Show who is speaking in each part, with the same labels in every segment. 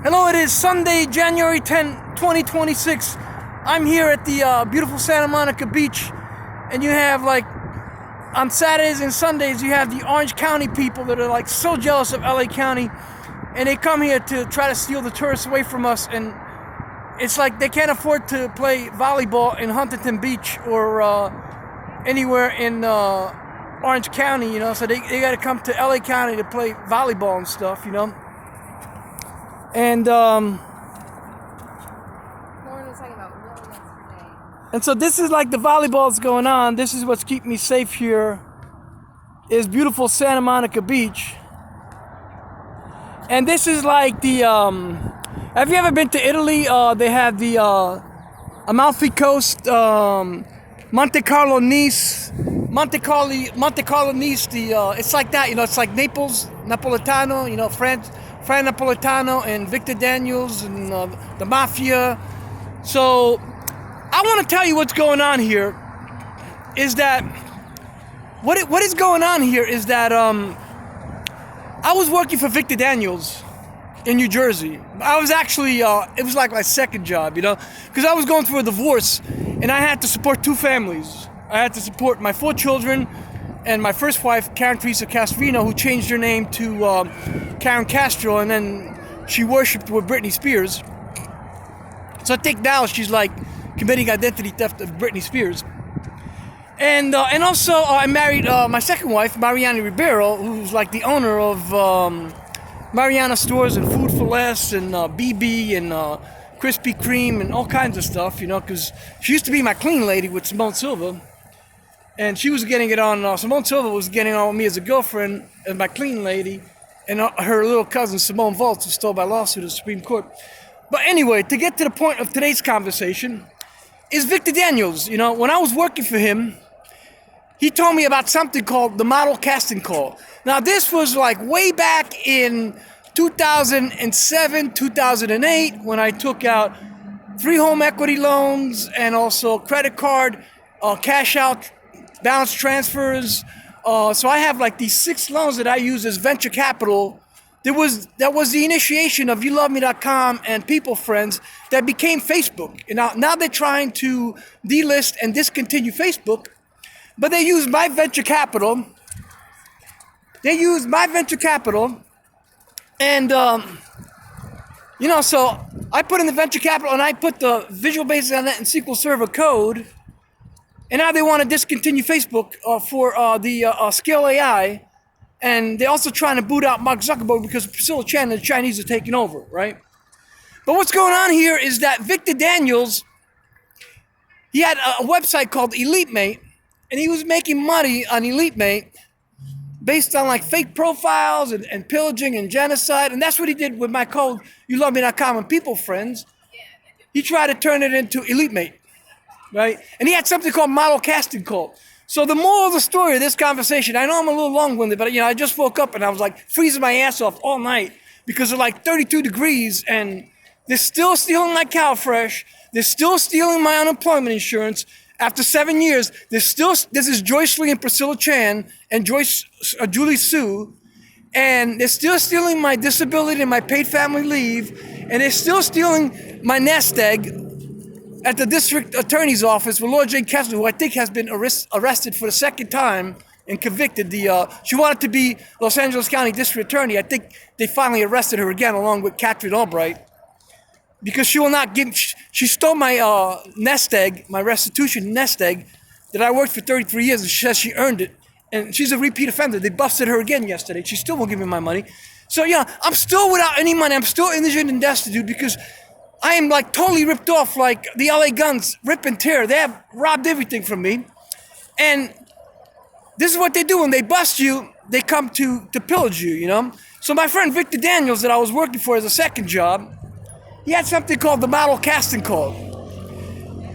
Speaker 1: Hello, it is Sunday, January 10, 2026. I'm here at the beautiful Santa Monica beach, and you have on Saturdays and Sundays, you have the Orange County people that are so jealous of LA County, and they come here to try to steal the tourists away from us, and it's like they can't afford to play volleyball in Huntington Beach or anywhere in Orange County, so they got to come to LA County to play volleyball and stuff, And
Speaker 2: Lauren was talking about Will yesterday.
Speaker 1: And so this is the volleyball that's going on. This is what's keeping me safe here. Is beautiful Santa Monica Beach. And this is have you ever been to Italy? They have the Amalfi Coast, Monte Carlo, Nice, Monte Carlo, Nice. It's like that, it's like Naples, Napolitano, Fran Napolitano and Victor Daniels and the Mafia. So I want to tell you what's going on here. Is that what is going on here is that I was working for Victor Daniels in New Jersey. I was actually it was like my second job, because I was going through a divorce and I had to support two families. I had to support my 4 children and my first wife, Karen Teresa Castrino, who changed her name to Karen Castro, and then she worshipped with Britney Spears. So I think now she's committing identity theft of Britney Spears. And also I married my second wife, Mariana Ribeiro, who's the owner of Mariana Stores and Food for Less and BB and Krispy Kreme and all kinds of stuff, because she used to be my clean lady with Simone Silva. And she was getting it on, Simone Silva was getting on with me as a girlfriend, as my clean lady, and her little cousin, Simone Volz, was stole by lawsuit at the Supreme Court. But anyway, to get to the point of today's conversation, is Victor Daniels. When I was working for him, he told me about something called the model casting call. Now, this was way back in 2007, 2008, when I took out 3 home equity loans and also credit card, cash out, balance transfers. So I have these 6 loans that I use as venture capital. That was the initiation of YouLoveMe.com and People Friends that became Facebook. And now they're trying to delist and discontinue Facebook, but they use my venture capital. And so I put in the venture capital and I put the Visual Basic on that and SQL Server code. And now they want to discontinue Facebook for the Scale AI. And they're also trying to boot out Mark Zuckerberg because Priscilla Chan and the Chinese are taking over, right? But what's going on here is that Victor Daniels, he had a website called EliteMate, and he was making money on EliteMate based on fake profiles and pillaging and genocide. And that's what he did with my code, YouLoveMe.com and People Friends. He tried to turn it into EliteMate. Right? And he had something called model casting call. So the moral of the story of this conversation, I know I'm a little long-winded, but I just woke up and I was freezing my ass off all night because of 32 degrees, and they're still stealing my cow fresh. They're still stealing my unemployment insurance. After 7 years, this is Joyce Lee and Priscilla Chan and Julie Sue, and they're still stealing my disability and my paid family leave, and they're still stealing my nest egg at the district attorney's office with Laura Jane Kessler, who I think has been arrested for the second time and convicted. She wanted to be Los Angeles County district attorney. I think they finally arrested her again, along with Catherine Albright, because she will not give. She stole my nest egg, my restitution nest egg, that I worked for 33 years, and she says she earned it. And she's a repeat offender. They busted her again yesterday. She still won't give me my money. So I'm still without any money. I'm still indigent and destitute because I am totally ripped off, the LA Guns, rip and tear. They have robbed everything from me. And this is what they do. When they bust you, they come to pillage you, So my friend Victor Daniels, that I was working for as a second job, he had something called the model casting call.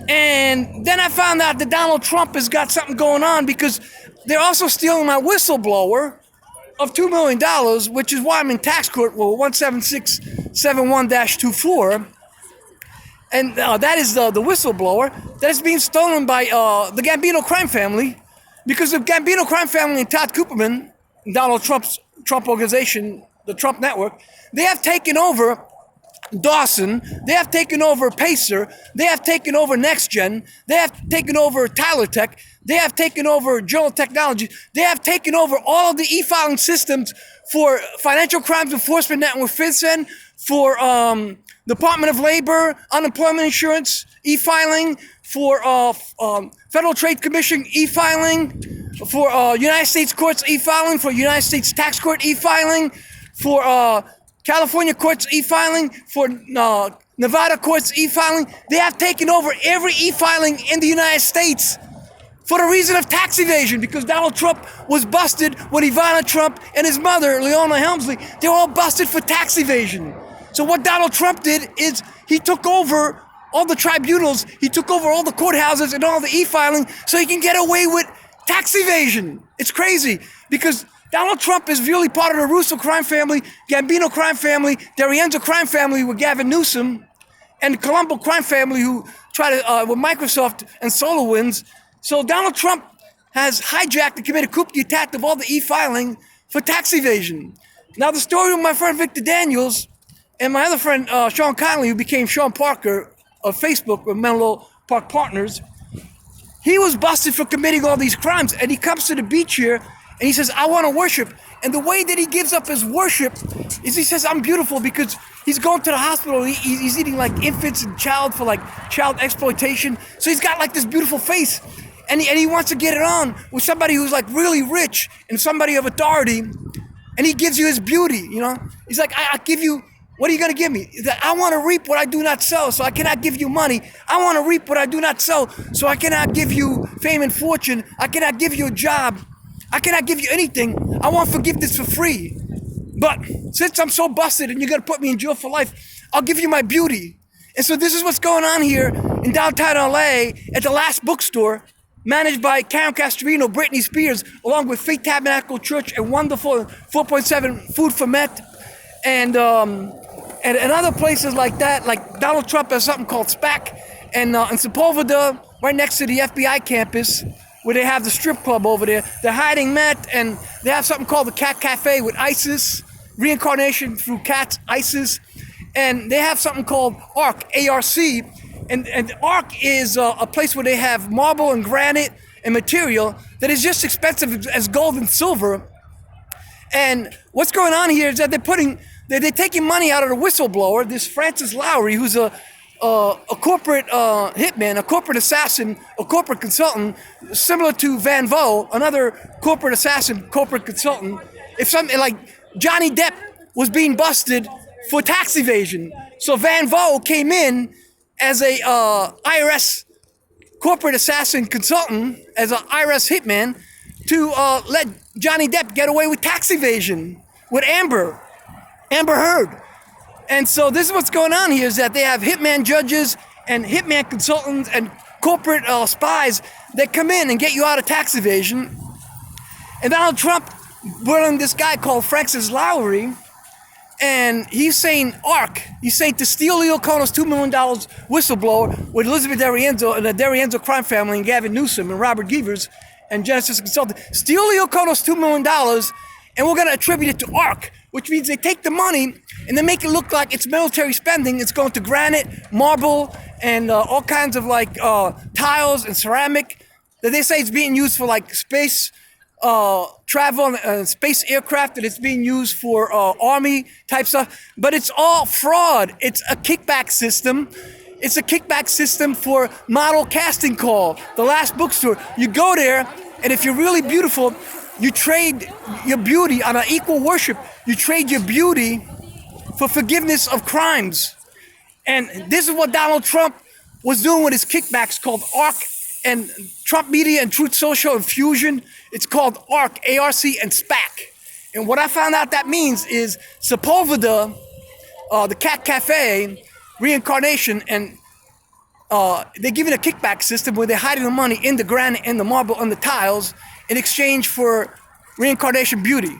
Speaker 1: And then I found out that Donald Trump has got something going on because they're also stealing my whistleblower of $2 million, which is why I'm in tax court with 17671-24. And that is the whistleblower that is being stolen by the Gambino crime family, because the Gambino crime family and Todd Cooperman, Donald Trump's Trump organization, the Trump network, they have taken over Dawson, they have taken over Pacer, they have taken over NextGen, they have taken over Tyler Tech, they have taken over Journal Technology, they have taken over all of the e-filing systems for Financial Crimes Enforcement Network, FinCEN, for Department of Labor, Unemployment Insurance, e-filing, for Federal Trade Commission, e-filing, for United States Courts, e-filing, for United States Tax Court, e-filing, for California courts, e-filing, for Nevada courts, e-filing. They have taken over every e-filing in the United States for the reason of tax evasion, because Donald Trump was busted when Ivana Trump and his mother, Leona Helmsley, they were all busted for tax evasion. So what Donald Trump did is he took over all the tribunals, he took over all the courthouses and all the e-filing so he can get away with tax evasion. It's crazy, because Donald Trump is really part of the Russo crime family, Gambino crime family, D'Arienzo crime family with Gavin Newsom, and the Colombo crime family who tried to, with Microsoft and SolarWinds. So Donald Trump has hijacked and committed coup d'etat of all the e-filing for tax evasion. Now the story of my friend Victor Daniels and my other friend Sean Connolly, who became Sean Parker of Facebook with Menlo Park Partners, he was busted for committing all these crimes, and he comes to the beach here and he says, I want to worship. And the way that he gives up his worship is he says, I'm beautiful, because he's going to the hospital. He's eating like infants and child for like child exploitation. So he's got like this beautiful face. And he wants to get it on with somebody who's like really rich and somebody of authority. And he gives you his beauty, you know. He's like, I give you, what are you going to give me? I want to reap what I do not sow, so I cannot give you money. I want to reap what I do not sow, so I cannot give you fame and fortune. I cannot give you a job. I cannot give you anything. I want forgiveness for free. But since I'm so busted and you're going to put me in jail for life, I'll give you my beauty. And so this is what's going on here in downtown LA at the Last Bookstore, managed by Karen Castorino, Britney Spears, along with Faith Tabernacle Church and wonderful 4.7 Food for Met, and other places like that. Like Donald Trump has something called SPAC, and in Sepulveda, right next to the FBI campus, where they have the strip club over there. They're hiding Matt, and they have something called the Cat Cafe with ISIS, reincarnation through cats, ISIS, and they have something called ARC, A-R-C, and ARC is a place where they have marble and granite and material that is just expensive as gold and silver. And what's going on here is that they're taking money out of the whistleblower, this Francis Lowry, who's a corporate hitman, a corporate assassin, a corporate consultant, similar to Van Vo, another corporate assassin, corporate consultant. If something like Johnny Depp was being busted for tax evasion, so Van Vo came in as a IRS corporate assassin consultant, as an IRS hitman, to let Johnny Depp get away with tax evasion with Amber Heard. And so this is what's going on here, is that they have hitman judges and hitman consultants and corporate spies that come in and get you out of tax evasion. And Donald Trump brought in this guy called Francis Lowry, and he's saying ARC. He's saying to steal Leo Kono's $2 million whistleblower with Elizabeth D'Arienzo and the D'Arienzo crime family and Gavin Newsom and Robert Givers and Genesis Consulting. Steal Leo Kono's $2 million, and we're going to attribute it to ARC, which means they take the money and they make it look like it's military spending. It's going to granite, marble, and all kinds of like tiles and ceramic that they say it's being used for like space travel and space aircraft, that it's being used for army type stuff. But it's all fraud. It's a kickback system. It's a kickback system for model casting call. The Last Bookstore. You go there, and if you're really beautiful, you trade your beauty on an equal worship. You trade your beauty for forgiveness of crimes. And this is what Donald Trump was doing with his kickbacks called ARC, and Trump Media and Truth Social and Fusion. It's called ARC, A-R-C, and SPAC. And what I found out that means is Sepulveda, the Cat Cafe, reincarnation, and they're giving a kickback system where they're hiding the money in the granite and the marble and the tiles in exchange for reincarnation beauty.